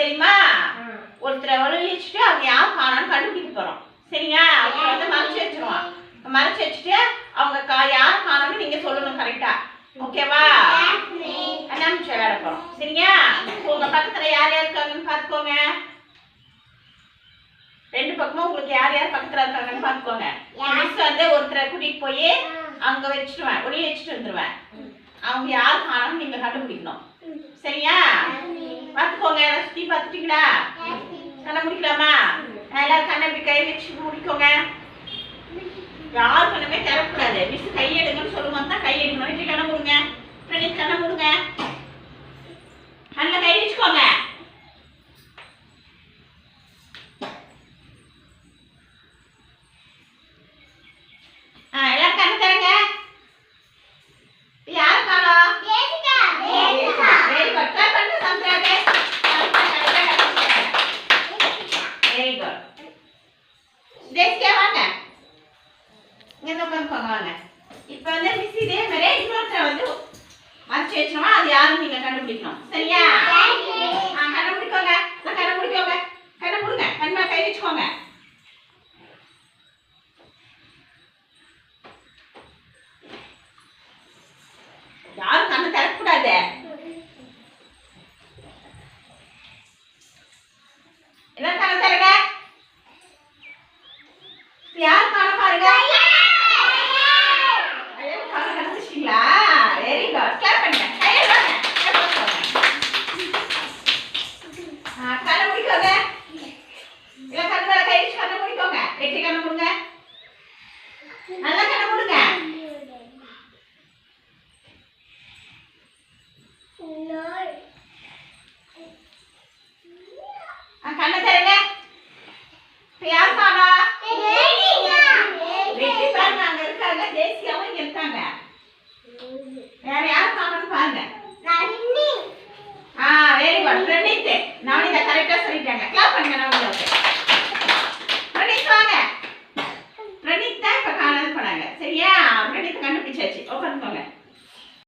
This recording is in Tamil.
தெரியுமா? ஒருத்தரை ஒளிச்சிட்டு அவங்க யார் காணான்னு கண்டுபிடிக்க போறோம். சரியா? அவங்க வந்து மறைச்சு வச்சிருவான். மறைச்சு வச்சுட்டு அவங்க யார் காணான்னு நீங்க சொல்லணும் கரெக்டா. ஓகேவா? கண்ணாமூச்சி விளையாட போறோம். சரியா? உங்க பக்கத்துல யார் யார் இருக்காங்கன்னு பாத்துக்கோங்க. ரெண்டு பக்கமும் உங்களுக்கு யார் யார் பக்கத்துல இருக்காங்கன்னு பாத்துக்கோங்க. மிஸ் வந்து ஒருத்தரை கூட்டிட்டு போய் அங்க வச்சுடுவேன், ஒளி வச்சுட்டு வந்துருவேன். அவங்க யார் காணான்னு நீங்க கண்டுபிடிக்கணும். சரியா? பாத்துக்கோங்க. சுத்தி பாத்துட்டீங்களா? கண்ணை முடிக்கலாமா? எல்லாரும் கண்ணை இப்படி கை வச்சு முடிக்கோங்க. யார் கண்ணுமே திறக்கூடாது. மிஸ் கையெடுங்கன்னு சொல்லுவோம் தான் கையெடுக்கணும். இப்படி கண்ணை மூடுங்க. கண்ணை மூடுங்க. கண்ணில் கை வச்சுக்கோங்க. எல்லாம் கண்ணு தரங்க. யார் காணோம்? Very good. கிளாப் பண்ணு சம்சாரே. Very good. தேசிகா வாங்க. இங்க உட்காந்துக்கோங்க வாங்க. இப்போ வந்து மிஸ் இதே மாதிரி இன்னொருத்தரை வந்து மறைச்சு வச்சோமா அது யாரும் நீங்க கண்டுபிடிக்கணும். சரியா? கண்ணை முடிக்கோங்க. கண்ணை முடிக்கோங்க. கண்ணை மூடுங்க. கண்ணை கை வச்சுக்கோங்க. யாரும் கண்ணை திறக்கக்கூடாது. எல்லாம் கண்ணை திறங்க. யார் காண பாருங்க. கண்ணை கண்டுபிடிச்சிட்டீங்களா? Very good. கிளாப் பண்ணுங்க. கண்ணை முடிக்கோங்க. இல்லை கண்ணு மேல கை வச்சு கண்ணை முடிக்கோங்க. வெற்றி கண்ணை மூடுங்க. நல்லா கண்ணை மூடுங்க. கண்ணை திறங்க. இப்ப யார் காணா? வெற்றி பாருங்க. அங்க இருக்காங்க. தேசியாவும் இங்க இருக்காங்க. வேற யார் காணோன்னு பாருங்க. Very good. நவனிதா கரெக்டா சொல்லிட்டாங்க. கிளாப் பண்ணுங்க நவனிதாவுக்கு.